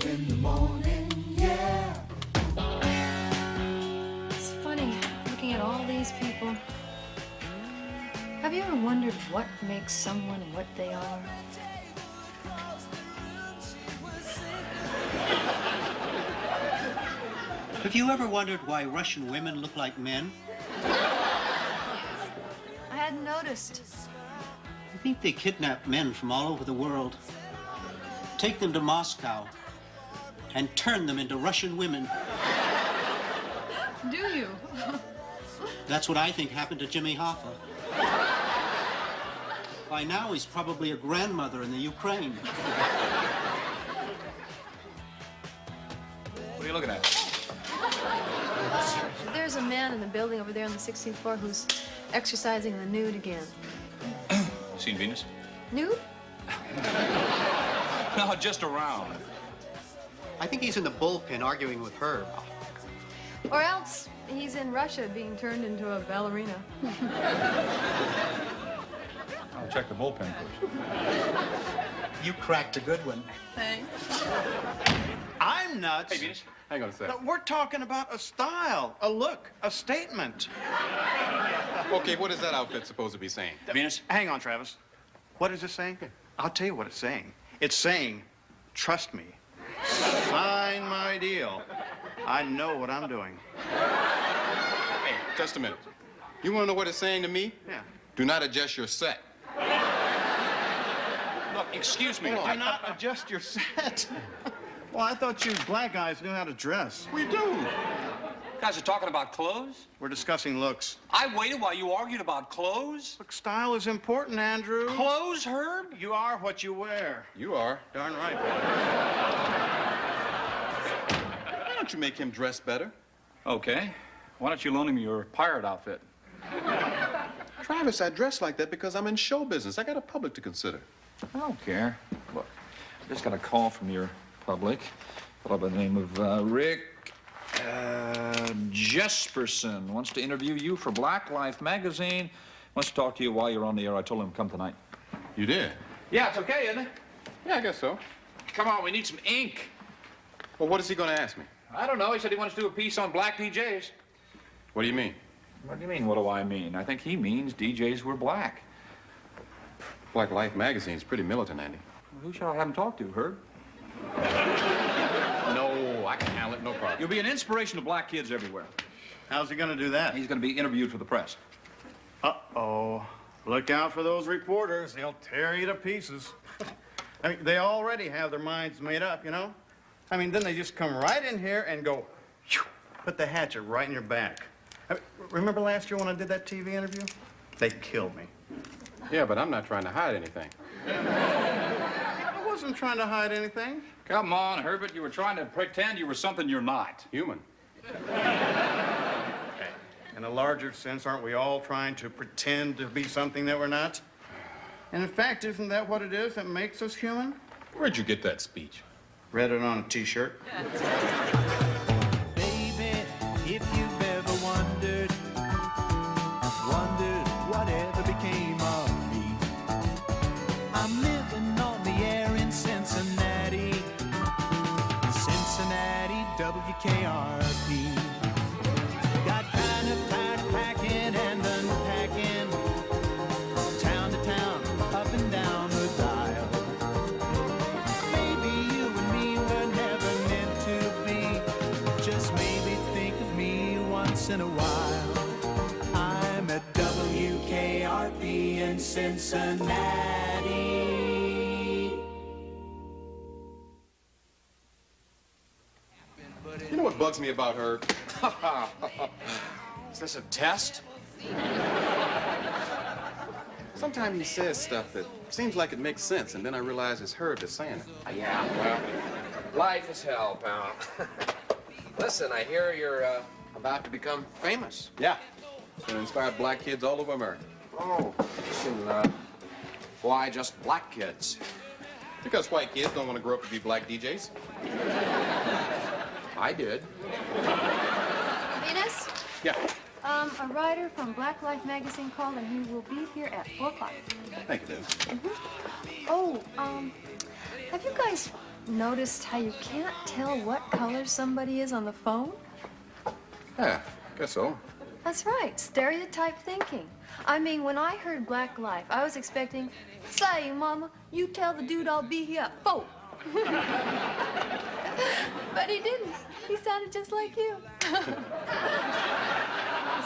in the morning, yeah. It's funny, looking at all these people. Have you ever wondered what makes someone what they are? Have you ever wondered why Russian women look like men? I hadn't noticed. I think they kidnap men from all over the world, take them to Moscow, and turn them into Russian women. Do you? That's what I think happened to Jimmy Hoffa. By now, he's probably a grandmother in the Ukraine. What are you looking at? There's a man in the building over there on the 16th floor who's exercising in the nude again. Seen Venus? Nude? No, just around. I think he's in the bullpen arguing with Herb. Or else he's in Russia being turned into a ballerina. I'll check the bullpen first. You cracked a good one. Thanks. I'm nuts. Hey, Venus, hang on a sec. No, we're talking about a style, a look, a statement. Okay, what is that outfit supposed to be saying? Venus? Hang on, Travis. What is it saying? I'll tell you what it's saying. It's saying, trust me. Sign my deal. I know what I'm doing. Hey, just a minute. You want to know what it's saying to me? Yeah. Do not adjust your set. Look, excuse me. Do not adjust your set. Well, I thought you black guys knew how to dress. We do. You guys are talking about clothes? We're discussing looks. I waited while you argued about clothes? Look, style is important, Andrew. Clothes, Herb? You are what you wear. You are. Darn right. Why don't you make him dress better? Okay. Why don't you loan him your pirate outfit? Travis, I dress like that because I'm in show business. I got a public to consider. I don't care. Look, I just got a call from your public. Fellow by the name of Rick Jesperson wants to interview you for Black Life magazine. Wants to talk to you while you're on the air. I told him to come tonight. You did? Yeah, it's okay, isn't it? Yeah, I guess so. Come on, we need some ink. Well, what is he going to ask me? I don't know. He said he wants to do a piece on black DJs. What do you mean? What do you mean, what do I mean? I think he means DJs were black. Black Life magazine's pretty militant, Andy. Well, who shall I have him talk to, Herb? No, I can handle it, no problem. You'll be an inspiration to black kids everywhere. How's he going to do that? He's going to be interviewed for the press. Uh-oh. Look out for those reporters. They'll tear you to pieces. I mean, they already have their minds made up, you know? I mean, then they just come right in here and go, phew, put the hatchet right in your back. I mean, remember last year when I did that TV interview? They killed me. Yeah, but I'm not trying to hide anything. I wasn't trying to hide anything. Come on, Herbert. You were trying to pretend you were something you're not. Human. In a larger sense, aren't we all trying to pretend to be something that we're not? And in fact, isn't that what it is that makes us human? Where'd you get that speech? Read it on a T-shirt. Baby, if you've ever wondered whatever became of me. I'm living on the air in Cincinnati, WKRP. Got kind of packing and unpacking, town to town, up and down the dial. Maybe you and me were never meant to be. Just maybe think of me once in a while. I'm at WKRP in Cincinnati. You know what bugs me about her? Is this a test? Sometimes he says stuff that seems like it makes sense, and then I realize it's her that's saying it. Yeah, well, life is hell, pal. Listen, I hear you're about to become famous. Yeah. It's going to inspire black kids all over America. Oh, listen, why just black kids? Because white kids don't want to grow up to be black DJs. I did. Venus? Yeah. A writer from Black Life magazine called, and he will be here at 4 o'clock. Thank you, Liz. Oh, have you guys noticed how you can't tell what color somebody is on the phone? Yeah, guess so. That's right, stereotype thinking. I mean, when I heard Black Life, I was expecting, say, Mama, you tell the dude I'll be here at 4. But he didn't. He sounded just like you.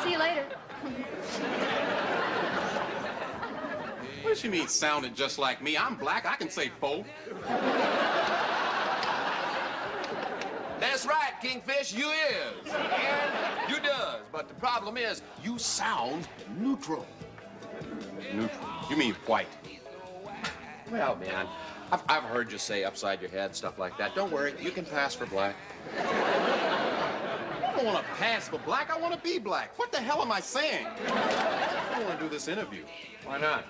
See you later. What does she mean sounded just like me? I'm black. I can say folk. That's right, Kingfish, you is. And you does. But the problem is, you sound neutral. Neutral. You mean white? Well, man, I've heard you say upside your head, stuff like that. Don't worry, you can pass for black. I don't want to pass for black. I want to be black. What the hell am I saying? I don't want to do this interview. Why not?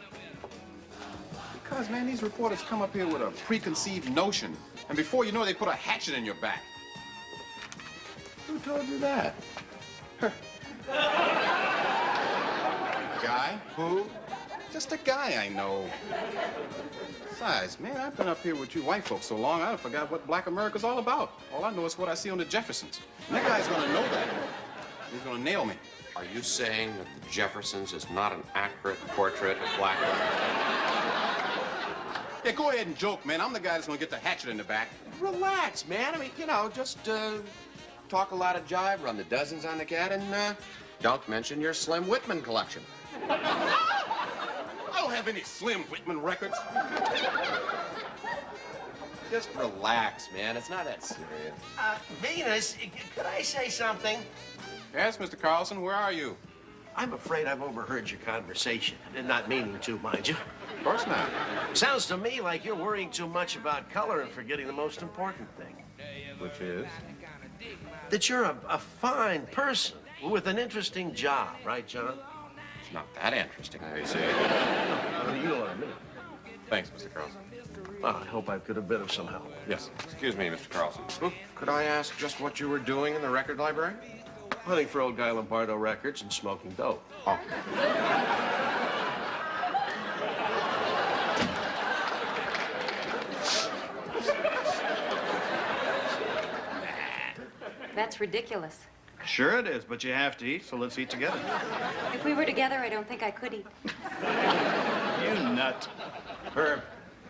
Because, man, these reporters come up here with a preconceived notion. And before you know, they put a hatchet in your back. Who told you that? Guy? Who? Just a guy I know. Besides, man, I've been up here with you white folks so long, I forgot what black America's all about. All I know is what I see on the Jeffersons. And that guy's gonna know that. He's gonna nail me. Are you saying that the Jeffersons is not an accurate portrait of black America? Yeah, go ahead and joke, man. I'm the guy that's gonna get the hatchet in the back. Relax, man. I mean, you know, just talk a lot of jive, run the dozens on the cat, and don't mention your Slim Whitman collection. I don't have any Slim Whitman records. Just relax, man. It's not that serious. Venus, could I say something? Yes, Mr. Carlson, where are you? I'm afraid I've overheard your conversation. And not meaning to, mind you. Of course not. Sounds to me like you're worrying too much about color and forgetting the most important thing. Which is? That you're a fine person with an interesting job, right, John? It's not that interesting. I see. You know what I mean. Thanks, Mr. Carlson. Well, I hope I could have been of some help. Yes. Excuse me, Mr. Carlson. Could I ask just what you were doing in the record library? Hunting for old Guy Lombardo records and smoking dope. Oh. That's ridiculous. Sure it is, but you have to eat, so let's eat together. If we were together, I don't think I could eat. You nut. Herb,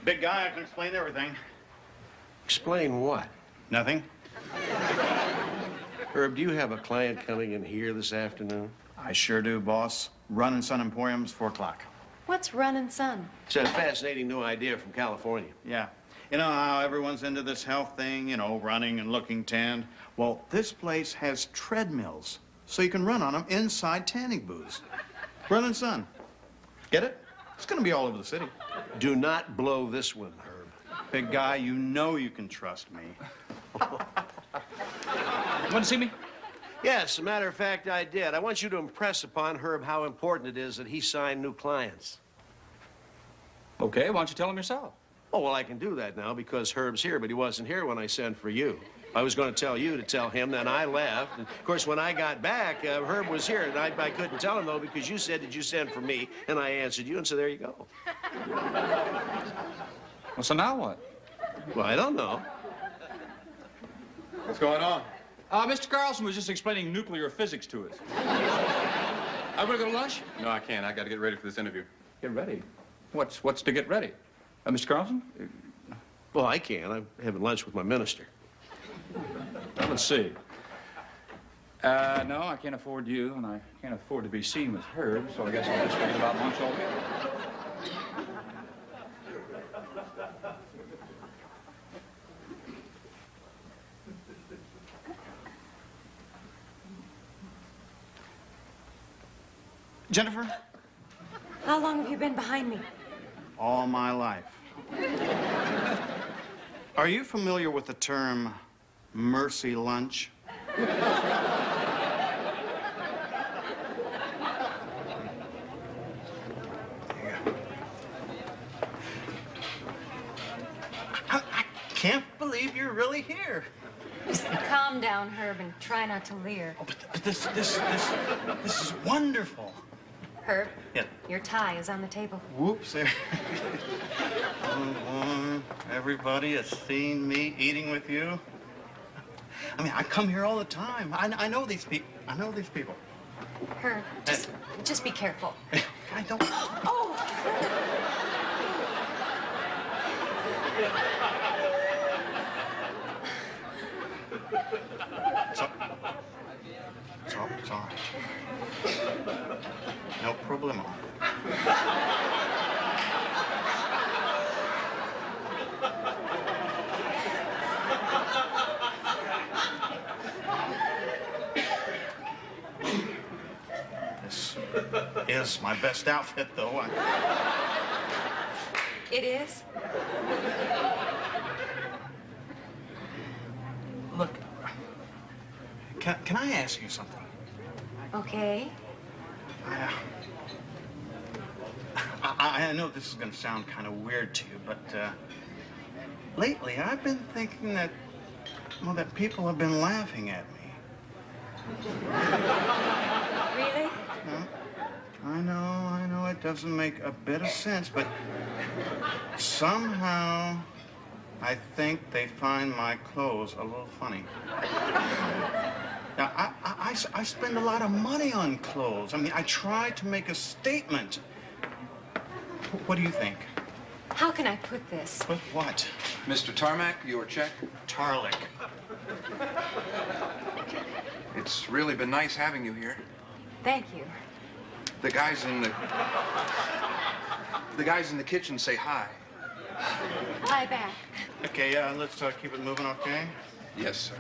big guy, I can explain everything. Explain what? Nothing? Herb, do you have a client coming in here this afternoon? I sure do, boss. Run and Son Emporium's 4 o'clock. What's Run and Son? It's a fascinating new idea from California. Yeah. You know how everyone's into this health thing, you know, running and looking tanned? Well, this place has treadmills, so you can run on them inside tanning booths. Run and Son. Get it? It's gonna be all over the city. Do not blow this one, Herb. Big guy, you know you can trust me. Want to see me? Yes, as a matter of fact, I did. I want you to impress upon Herb how important it is that he sign new clients. Okay, why don't you tell him yourself? Oh, well, I can do that now because Herb's here, but he wasn't here when I sent for you. I was going to tell you to tell him, then I left. And of course, when I got back, Herb was here, and I couldn't tell him, though, because you said that you sent for me, and I answered you, and so there you go. Well, so now what? Well, I don't know. What's going on? Mr. Carlson was just explaining nuclear physics to us. I want to go to lunch? No, I can't. I got to get ready for this interview. Get ready. What's to get ready? Mr. Carlson? Well, I can. I'm having lunch with my minister. Well, let's see. No, I can't afford you, and I can't afford to be seen with Herb, so I guess I'll just forget about lunch altogether. Jennifer? How long have you been behind me? All my life. Are you familiar with the term mercy lunch? I can't believe you're really here. Just calm down, Herb, and try not to leer. Oh, but this is wonderful. Herb, Yeah. your tie is on the table. Whoops, there. everybody has seen me eating with you. I mean, I come here all the time. I know these people. I know these people. Herb, just be careful. I don't. Oh! It's all right. No problemo. This is my best outfit, though. It is? Look, can I ask you something? Okay. I know this is going to sound kind of weird to you, but lately I've been thinking that, well, that people have been laughing at me. Really? I know it doesn't make a bit of sense, but somehow I think they find my clothes a little funny. Now, I spend a lot of money on clothes. I mean, I try to make a statement. What do you think? How can I put this? With what? Mr. Tarmac, your check. Tarlick. It's really been nice having you here. Thank you. The guys in the kitchen say hi. Hi back. Okay, let's keep it moving, okay? Yes, sir.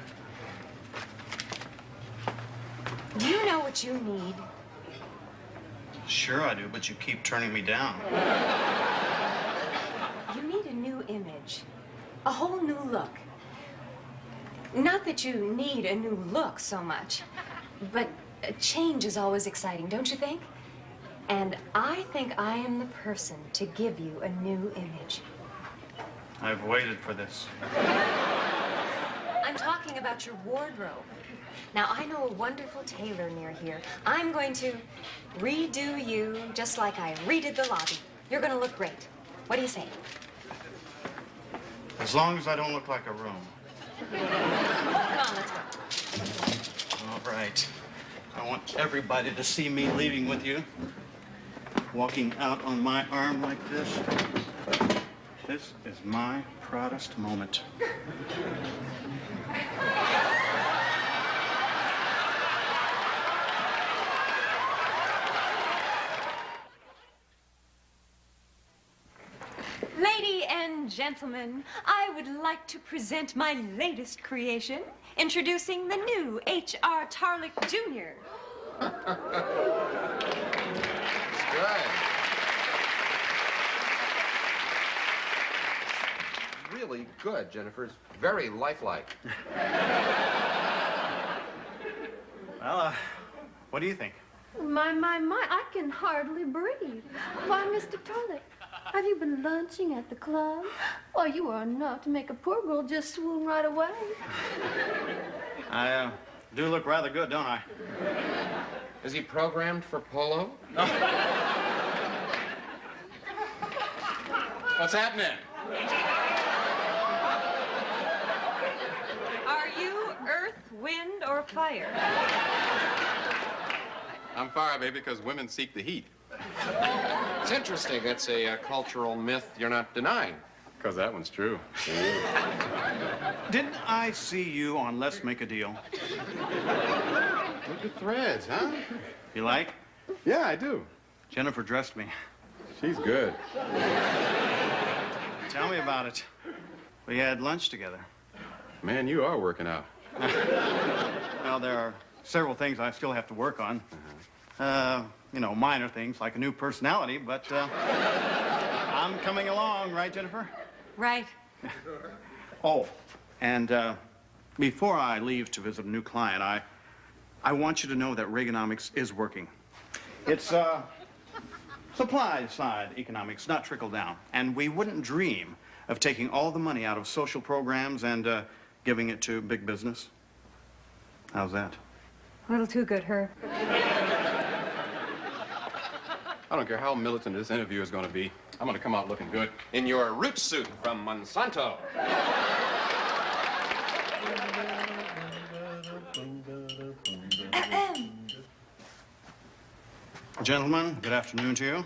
Do you know what you need? Sure I do, but you keep turning me down. You need a new image. A whole new look. Not that you need a new look so much, but a change is always exciting, don't you think? And I think I am the person to give you a new image. I've waited for this. I'm talking about your wardrobe. Now, I know a wonderful tailor near here. I'm going to redo you just like I redid the lobby. You're going to look great. What do you say? As long as I don't look like a room. Come on, let's go. All right. I want everybody to see me leaving with you. Walking out on my arm like this. This is my proudest moment. Ladies and gentlemen, I would like to present my latest creation, introducing the new H.R. Tarlick Jr. Good. Really good, Jennifer. It's very lifelike. Well, what do you think? My, I can hardly breathe. Why, Mr. Tarlick, have you been lunching at the club? Why, you are enough to make a poor girl just swoon right away. I do look rather good, don't I? Is he programmed for polo? What's happening? Are you earth, wind, or fire? I'm fire, baby, because women seek the heat. It's interesting. That's a cultural myth you're not denying. Because that one's true. Didn't I see you on Let's Make a Deal? Look at threads, huh? You like? Yeah, I do. Jennifer dressed me. She's good. Tell me about it. We had lunch together. Man, you are working out. Well, there are several things I still have to work on. You know, minor things like a new personality, but I'm coming along, right, Jennifer? Right. Oh, and before I leave to visit a new client, I want you to know that Reaganomics is working. It's supply side economics, not trickle down. And we wouldn't dream of taking all the money out of social programs and giving it to big business. How's that? A little too good, Herb. I don't care how militant this interview is going to be. I'm going to come out looking good. In your root suit from Monsanto. Gentlemen, good afternoon to you.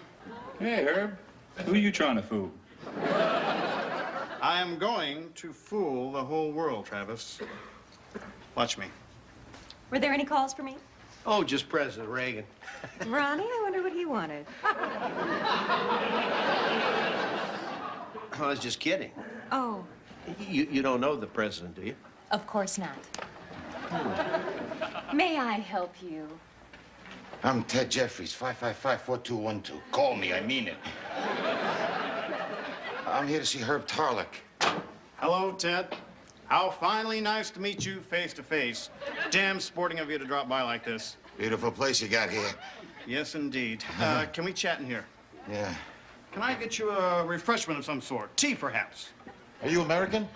Hey, Herb. Who are you trying to fool? I am going to fool the whole world, Travis. Watch me. Were there any calls for me? Oh, just President Reagan. Ronnie, I wonder what he wanted. I was just kidding. Oh, You don't know the president, do you? of course not. May I help you? I'm Ted Jeffries, 555-4212. Call me, I mean it. I'm here to see Herb Tarlick. Hello, Ted. How finally nice to meet you face to face. Damn sporting of you to drop by like this. Beautiful place you got here. Yes, indeed. Can we chat in here? Yeah. Can I get you a refreshment of some sort? Tea, perhaps? Are you American?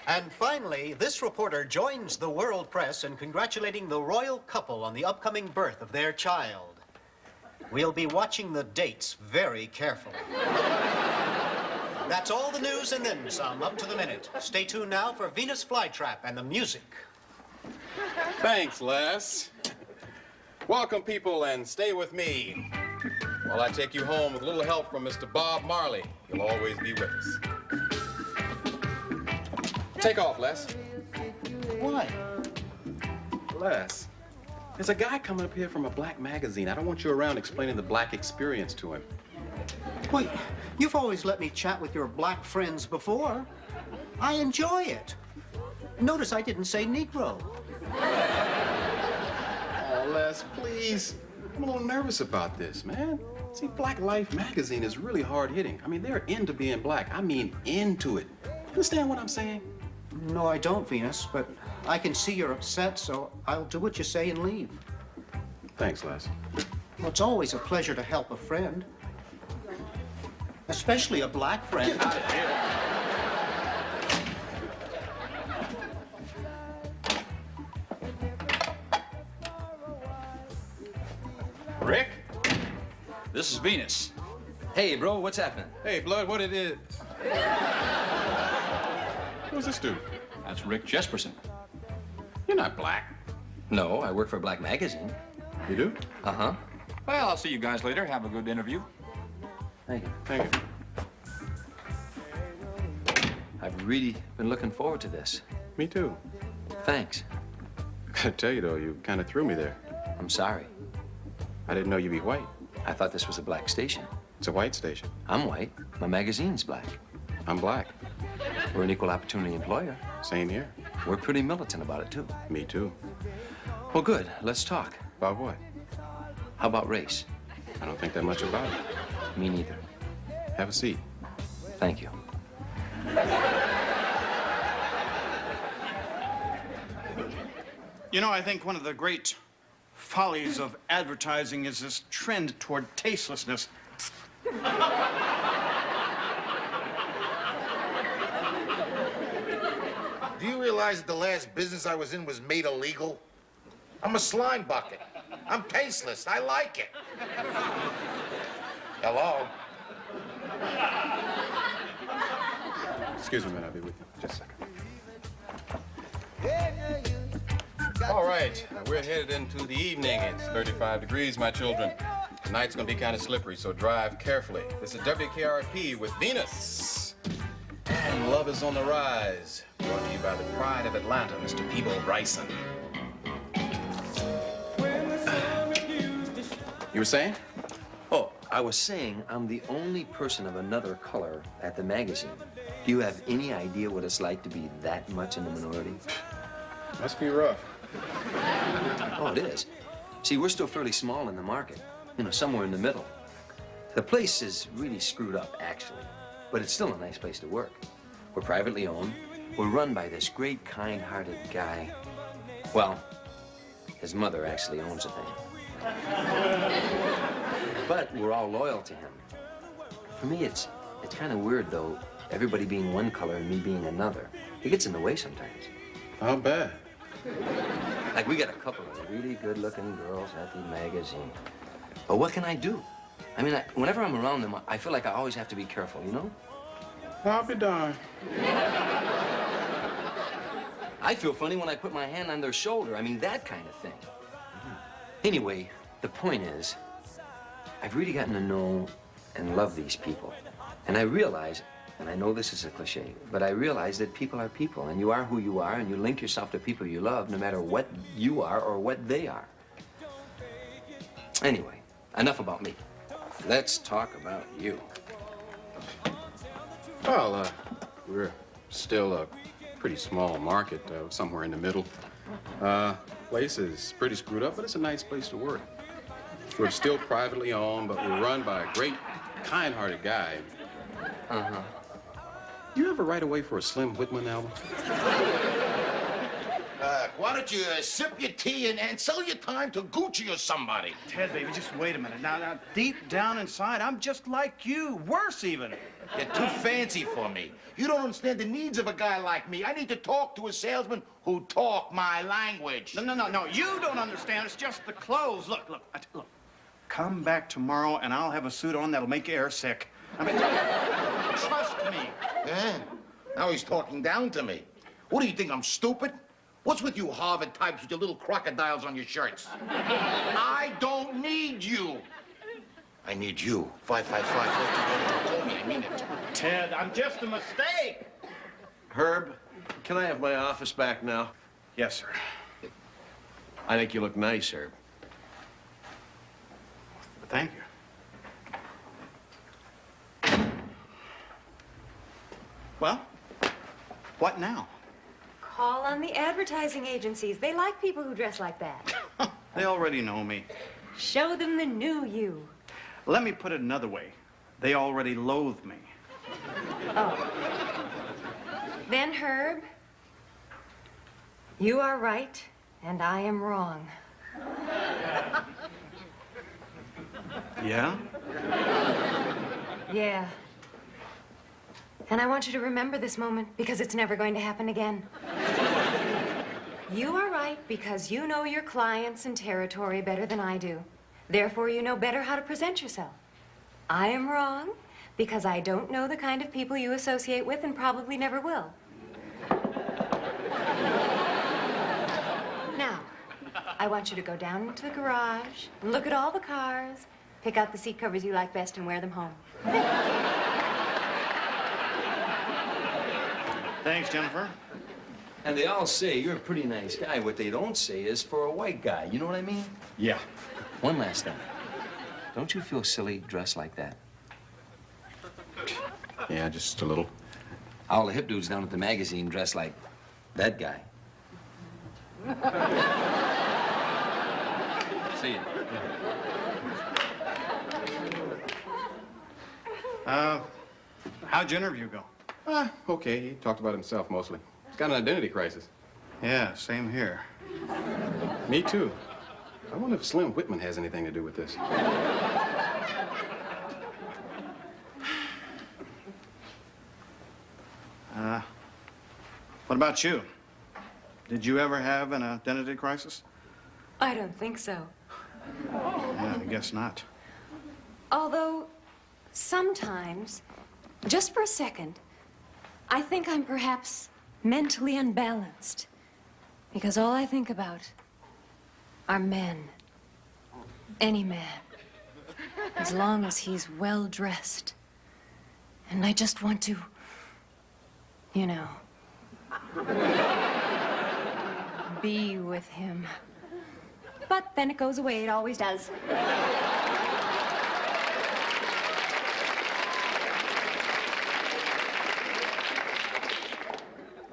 And finally, this reporter joins the world press in congratulating the royal couple on the upcoming birth of their child. We'll be watching the dates very carefully. That's all the news and then some, up to the minute. Stay tuned now for Venus Flytrap and the music. Thanks, Les. Welcome, people, and stay with me while I take you home with a little help from Mr. Bob Marley. He'll always be with us. Take off, Les. Why? Les, there's a guy coming up here from a black magazine. I don't want you around explaining the black experience to him. Wait, you've always let me chat with your black friends before. I enjoy it. Notice I didn't say Negro. Oh, Les, please. I'm a little nervous about this, man. See, Black Life magazine is really hard-hitting. I mean, they're into being black. I mean, into it. Understand what I'm saying? No, I don't, Venus, but I can see you're upset, so I'll do what you say and leave. Thanks, Les. Well, it's always a pleasure to help a friend. Especially a black friend. Get out of here. Rick? This is Venus. Hey, bro, what's happening? Hey, Blood, what it is? Who's this dude? That's Rick Jesperson. You're not black. No, I work for a black magazine. You do? Uh-huh. Well, I'll see you guys later. Have a good interview. Thank you. Thank you. I've really been looking forward to this. Me too. Thanks. I gotta tell you, though, you kind of threw me there. I'm sorry. I didn't know you'd be white. I thought this was a black station. It's a white station. I'm white. My magazine's black. I'm black. We're an equal opportunity employer. Same here. We're pretty militant about it, too. Me too. Well, good. Let's talk. About what? How about race? I don't think that much about it. Me neither. Have a seat. Thank you. You know, I think one of the great follies of advertising is this trend toward tastelessness. Do you realize that the last business I was in was made illegal? I'm a slime bucket. I'm tasteless. I like it. Hello? Excuse me a minute, I'll be with you. Just a second. All right, we're headed into the evening. It's 35 degrees, my children. Tonight's gonna be kind of slippery, so drive carefully. This is WKRP with Venus. And love is on the rise. Brought to you by the pride of Atlanta, Mr. Peebo Bryson. You were saying? Oh, I was saying I'm the only person of another color at the magazine. Do you have any idea what it's like to be that much in the minority? Must be rough. Oh, it is. See, we're still fairly small in the market. You know, somewhere in the middle. The place is really screwed up, actually. But it's still a nice place to work. We're privately owned. We're run by this great, kind-hearted guy. Well, his mother actually owns the thing. But we're all loyal to him. For me, it's kind of weird, though, everybody being one color and me being another. It gets in the way sometimes. How bad? Like, we got a couple of really good-looking girls at the magazine. But what can I do? I mean, whenever I'm around them, I feel like I always have to be careful, you know? I'll be darned. I feel funny when I put my hand on their shoulder. I mean, that kind of thing. Anyway, the point is, I've really gotten to know and love these people. And I realize, and I know this is a cliche, but I realize that people are people, and you are who you are, and you link yourself to people you love, no matter what you are or what they are. Anyway, enough about me. Let's talk about you. Well, we're still a pretty small market, somewhere in the middle. Place is pretty screwed up, but it's a nice place to work. We're still privately owned, but we're run by a great, kind-hearted guy. Uh-huh. You ever write away for a Slim Whitman album? Why don't you sip your tea and sell your time to Gucci or somebody? Ted, baby, just wait a minute. Now, deep down inside, I'm just like you. Worse, even. You're too fancy for me. You don't understand the needs of a guy like me. I need to talk to a salesman who talk my language. No. You don't understand. It's just the clothes. Look. Come back tomorrow, and I'll have a suit on that'll make you air sick. I mean, trust me. Now he's talking down to me. What do you think, I'm stupid? What's with you Harvard types with your little crocodiles on your shirts? I don't need you. I need you. 555. Told me, I mean it. Ted, I'm just a mistake. Herb, can I have my office back now? Yes, sir. I think you look nice, Herb. Thank you. Well, what now? Call on the advertising agencies. They like people who dress like that. They already know me. Show them the new you. Let me put it another way. They already loathe me. Oh. Then, Herb, you are right, and I am wrong. Yeah? Yeah. And I want you to remember this moment because it's never going to happen again. You are right because you know your clients and territory better than I do. Therefore, you know better how to present yourself. I am wrong because I don't know the kind of people you associate with and probably never will. Now, I want you to go down into the garage and look at all the cars, pick out the seat covers you like best and wear them home. Thanks, Jennifer. And they all say you're a pretty nice guy. What they don't say is for a white guy. You know what I mean? Yeah. One last thing. Don't you feel silly dressed like that? Yeah, just a little. All the hip dudes down at the magazine dress like that guy. See you. How'd your interview go? Okay. He talked about himself mostly. He's got an identity crisis. Yeah, same here. Me too. I wonder if Slim Whitman has anything to do with this. What about you? Did you ever have an identity crisis? I don't think so. Yeah, I guess not. Although, sometimes, just for a second, I think I'm perhaps mentally unbalanced. Because all I think about are men. Any man. As long as he's well-dressed. And I just want to, you know, be with him. But then it goes away. It always does.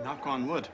Knock on wood.